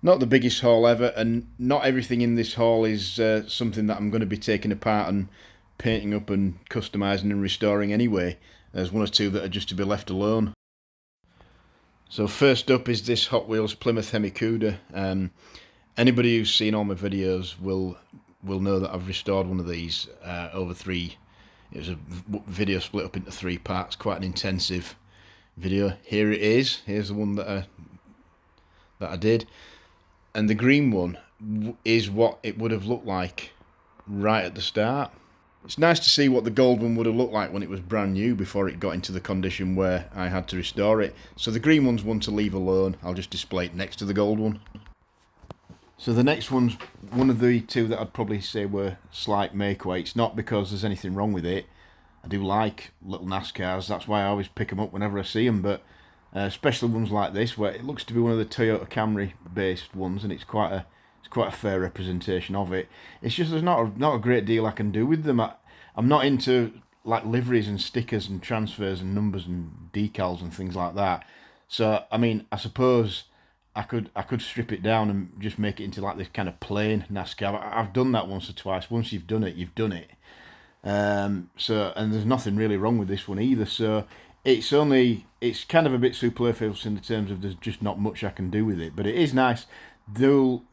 Not the biggest haul ever, and not everything in this haul is something that I'm going to be taking apart and painting up and customising and restoring anyway. There's one or two that are just to be left alone. So first up is this Hot Wheels Plymouth Hemicuda. Anybody who's seen all my videos will know that I've restored one of these over three. It was a video split up into three parts, quite an intensive video. Here it is. Here's the one that I did. And the green one is what it would have looked like right at the start. It's nice to see what the gold one would have looked like when it was brand new before it got into the condition where I had to restore it. So the green one's one to leave alone. I'll just display it next to the gold one. So the next one's one of the two that I'd probably say were slight makeaways. Not because there's anything wrong with it. I do like little NASCARs. That's why I always pick them up whenever I see them. But especially ones like this, where it looks to be one of the Toyota Camry based ones, and it's quite a fair representation of it. It's just there's not a great deal I can do with them. I'm not into like liveries and stickers and transfers and numbers and decals and things like that. So I mean, I suppose I could strip it down and just make it into like this kind of plain NASCAR. I've done that once or twice. Once you've done it, you've done it. And there's nothing really wrong with this one either. So it's kind of a bit superfluous in the terms of there's just not much I can do with it. But it is nice.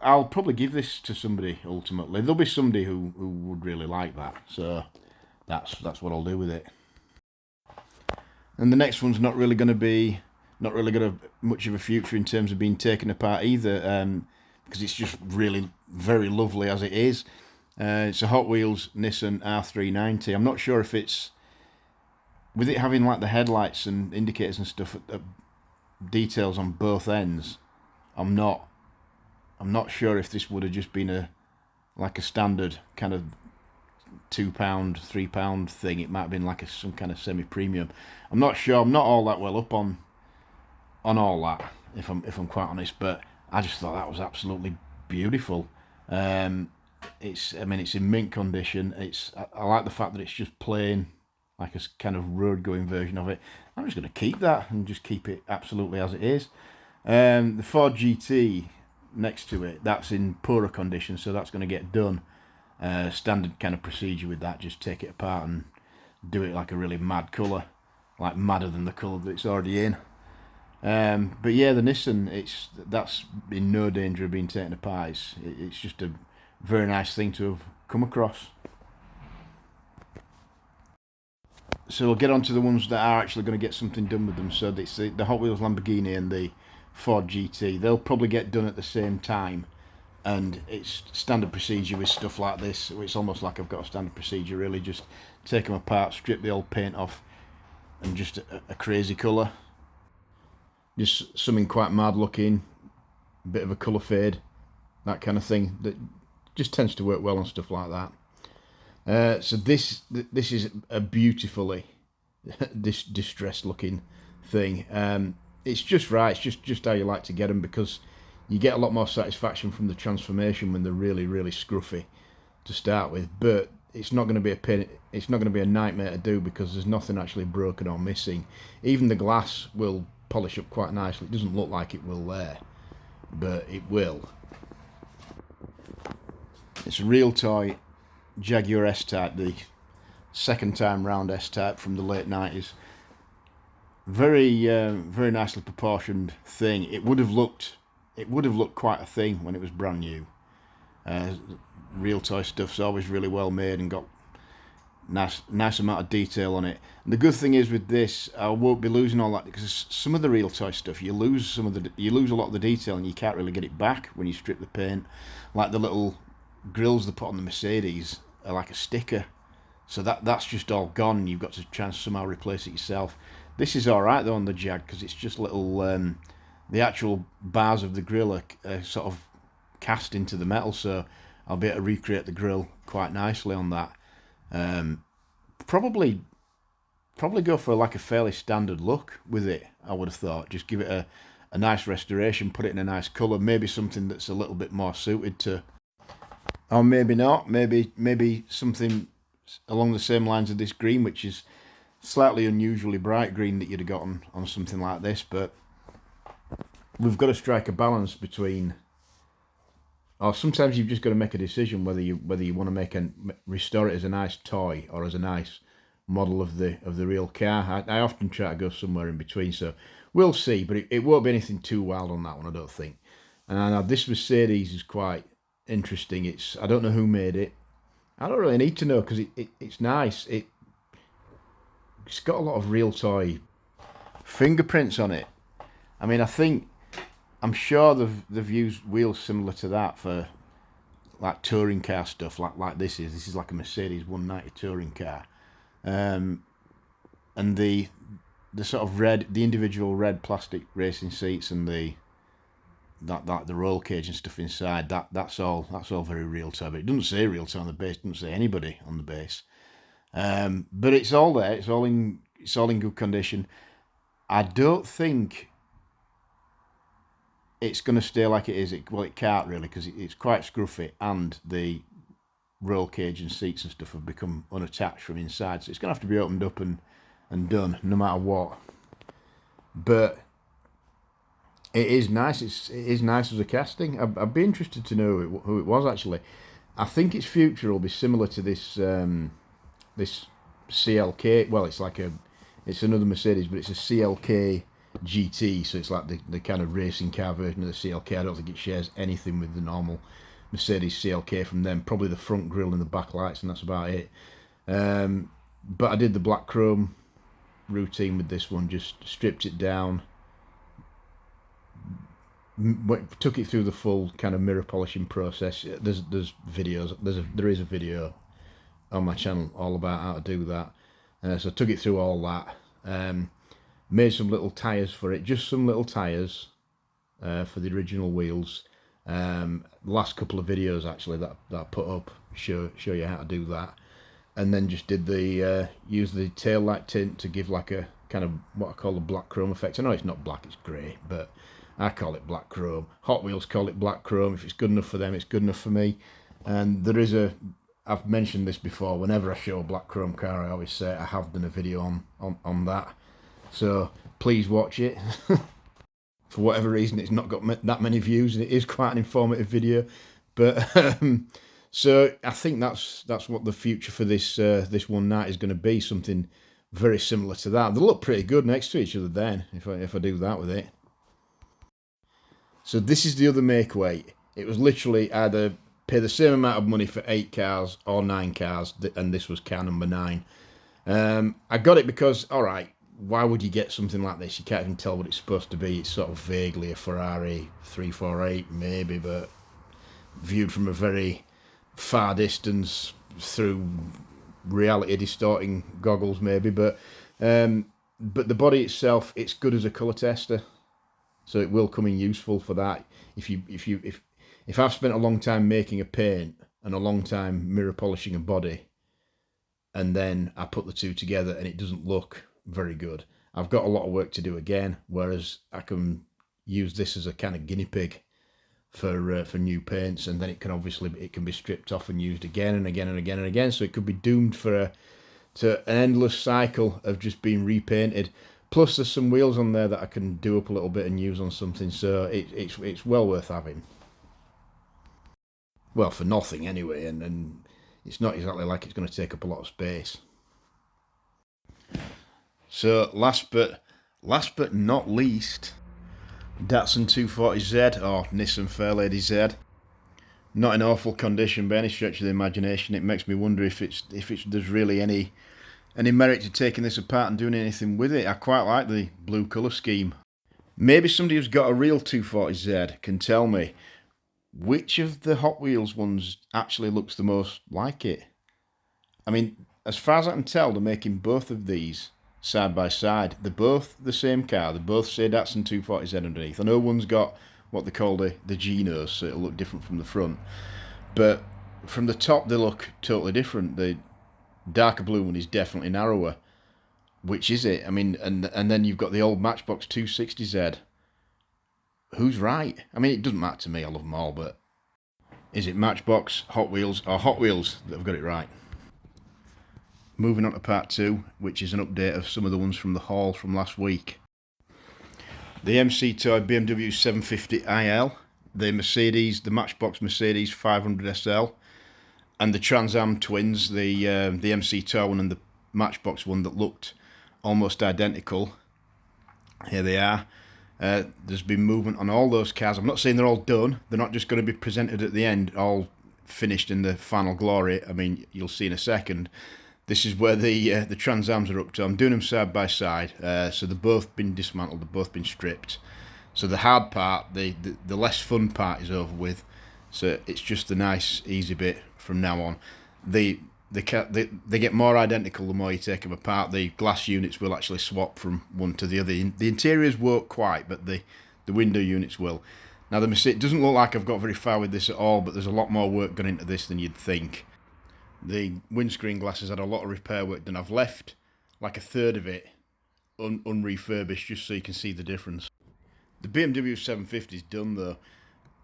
I'll probably give this to somebody ultimately. There'll be somebody who would really like that. So that's what I'll do with it. And the next one's not really going to have much of a future in terms of being taken apart either, because it's just really very lovely as it is. It's a Hot Wheels Nissan R390. I'm not sure if it's with it having like the headlights and indicators and stuff, details on both ends. I'm not sure if this would have just been a standard kind of £2, £3 thing. It might have been like some kind of semi-premium. I'm not sure. I'm not all that well up on all that, if I'm quite honest. But I just thought that was absolutely beautiful. It's in mint condition. I like the fact that it's just plain, like a kind of road going version of it. I'm just going to keep that and just keep it absolutely as it is. The Ford GT next to it, that's in poorer condition, so that's going to get done. Standard kind of procedure with that, just take it apart and do it like a really mad colour, like madder than the colour that it's already in. But yeah, the Nissan, that's in no danger of being taken apart. It's just a very nice thing to have come across. So we'll get on to the ones that are actually going to get something done with them. So it's the Hot Wheels Lamborghini and the Ford GT. They'll probably get done at the same time, and it's standard procedure with stuff like this. It's almost like I've got a standard procedure really. Just take them apart, strip the old paint off, and just a crazy colour. Just something quite mad looking, a bit of a colour fade, that kind of thing. That just tends to work well on stuff like that. So this is a beautifully distressed looking thing. It's just right. It's just how you like to get them, because you get a lot more satisfaction from the transformation when they're really scruffy to start with. But it's not going to be a pain. It's not going to be a nightmare to do, because there's nothing actually broken or missing. Even the glass will polish up quite nicely. It doesn't look like it will there, but it will. It's a real toy Jaguar S-Type, the second time round S-Type from the late 90s. Very nicely proportioned thing. It would have looked quite a thing when it was brand new. Real toy stuff's always really well made and got nice amount of detail on it. And the good thing is with this, I won't be losing all that, because some of the real toy stuff you lose a lot of the detail, and you can't really get it back when you strip the paint. Like the little grills they put on the Mercedes are like a sticker, so that's just all gone, and you've got to try and somehow replace it yourself. This is all right though on the Jag, because it's just little the actual bars of the grill are sort of cast into the metal, so I'll be able to recreate the grill quite nicely on that. Probably go for like a fairly standard look with it, I would have thought. Just give it a nice restoration, put it in a nice colour, maybe something that's a little bit more suited to, or maybe not, maybe something along the same lines of this green, which is slightly unusually bright green that you'd have gotten on something like this. But we've got to strike a balance between or sometimes you've just got to make a decision whether you want to restore it as a nice toy or as a nice model of the real car. I often try to go somewhere in between, so we'll see. But it won't be anything too wild on that one, I don't think. And this Mercedes is quite interesting. I don't know who made it. I don't really need to know because it's nice. It's got a lot of real toy fingerprints on it. I mean, I'm sure they've used wheels similar to that for like touring car stuff, like this is. This is like a Mercedes 190 touring car, and the sort of the individual red plastic racing seats and the roll cage and stuff inside. That's all very real toy. But it doesn't say real toy on the base. It doesn't say anybody on the base. But it's all there. It's all in good condition. I don't think it's going to stay like it is. It can't really because it's quite scruffy, and the roll cage and seats and stuff have become unattached from inside. So it's going to have to be opened up and done no matter what. But it is nice. It is nice as a casting. I'd be interested to know who it was actually. I think its future will be similar to this this CLK. Well, it's another Mercedes, but it's a CLK GT, so it's like the kind of racing car version of the CLK. I don't think it shares anything with the normal Mercedes CLK from them. Probably the front grille and the back lights, and that's about it. But I did the black chrome routine with this one. Just stripped it down, took it through the full kind of mirror polishing process. There's videos. There is a video on my channel all about how to do that. So I took it through all that. Made some little tyres for it, just some little tyres for the original wheels. Last couple of videos actually that I put up show you how to do that, and then just did use the tail light tint to give like a kind of what I call the black chrome effect. I know it's not black, it's grey, but I call it black chrome. Hot Wheels call it black chrome. If it's good enough for them, it's good enough for me. And I've mentioned this before, whenever I show a black chrome car I always say I have done a video on that. So please watch it. For whatever reason, it's not got that many views, and it is quite an informative video. But so I think that's what the future for this 190 is going to be. Something very similar to that. They look pretty good next to each other then, if I do that with it. So this is the other make weight. It was literally either pay the same amount of money for 8 cars or 9 cars, and this was car number 9. I got it because, all right, why would you get something like this? You can't even tell what it's supposed to be. It's sort of vaguely a Ferrari 348 maybe, but viewed from a very far distance through reality distorting goggles maybe. But the body itself, it's good as a colour tester, so it will come in useful for that. If I've spent a long time making a paint and a long time mirror polishing a body, and then I put the two together and it doesn't look very good, I've got a lot of work to do again, whereas I can use this as a kind of guinea pig for new paints, and then it can be stripped off and used again and again and again and again, so it could be doomed to an endless cycle of just being repainted. Plus there's some wheels on there that I can do up a little bit and use on something, so it's well worth having. Well, for nothing anyway, and it's not exactly like it's going to take up a lot of space. So last but not least, Datsun 240Z, or Nissan Fairlady Z. Not in awful condition by any stretch of the imagination. It makes me wonder if there's really any merit to taking this apart and doing anything with it. I quite like the blue colour scheme. Maybe somebody who's got a real 240Z can tell me which of the Hot Wheels ones actually looks the most like it. I mean, as far as I can tell, they're making both of these side by side. They're both the same car. They both say Datsun 240Z underneath. I know one's got what they call the G-nose, so it'll look different from the front. But from the top, they look totally different. The darker blue one is definitely narrower. Which is it? I mean, and then you've got the old Matchbox 260Z. Who's right? I mean, it doesn't matter to me. I love them all, but is it Matchbox, Hot Wheels, or Hot Wheels that have got it right? Moving on to part 2, which is an update of some of the ones from the haul from last week. The MC Toy BMW 750 IL the Mercedes, the Matchbox Mercedes 500 SL, and the Trans Am twins, the MC Tower one and the Matchbox one that looked almost identical. Here they are. There's been movement on all those cars. I'm not saying they're all done. They're not just going to be presented at the end, all finished in the final glory. I mean, you'll see in a second. This is where the Trans Ams are up to. I'm doing them side by side. So they've both been dismantled. They've both been stripped. So the hard part, the less fun part, is over with. So it's just the nice, easy bit from now on. They get more identical the more you take them apart. The glass units will actually swap from one to the other. The interiors won't quite, but the window units will. Now the Mercedes, it doesn't look like I've got very far with this at all, but there's a lot more work gone into this than you'd think. The windscreen glasses had a lot of repair work done. I've left like a third of it unrefurbished just so you can see the difference. The BMW 750 is done though.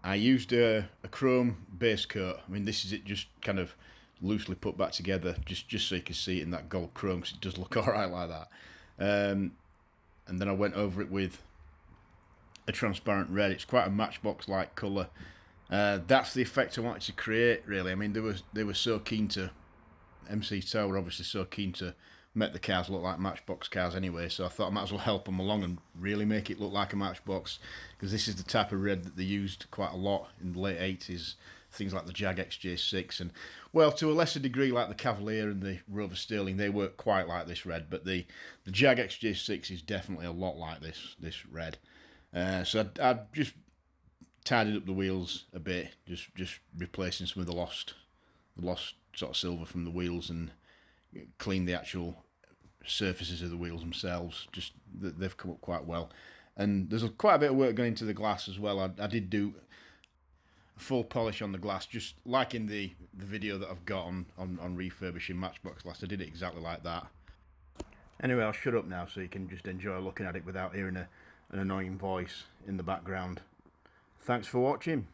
I used a chrome base coat. I mean, this is it just kind of loosely put back together just so you can see it in that gold chrome, because it does look alright like that. And then I went over it with a transparent red. It's quite a Matchbox like colour. That's the effect I wanted to create, really. I mean, they were so keen to, MC Tower were obviously so keen to make the cars look like Matchbox cars anyway, so I thought I might as well help them along and really make it look like a Matchbox, because this is the type of red that they used quite a lot in the late 80s, things like the Jag XJ6, and, well, to a lesser degree like the Cavalier and the Rover Sterling, they weren't quite like this red, but the Jag XJ6 is definitely a lot like this red. So I just tidied up the wheels a bit, just replacing some of the lost sort of silver from the wheels, and cleaned the actual surfaces of the wheels themselves. Just they've come up quite well, and there's quite a bit of work going into the glass as well. I did do a full polish on the glass, just like in the video that I've got on refurbishing Matchbox glass. I did it exactly like that. Anyway, I'll shut up now so you can just enjoy looking at it without hearing an annoying voice in the background. Thanks for watching.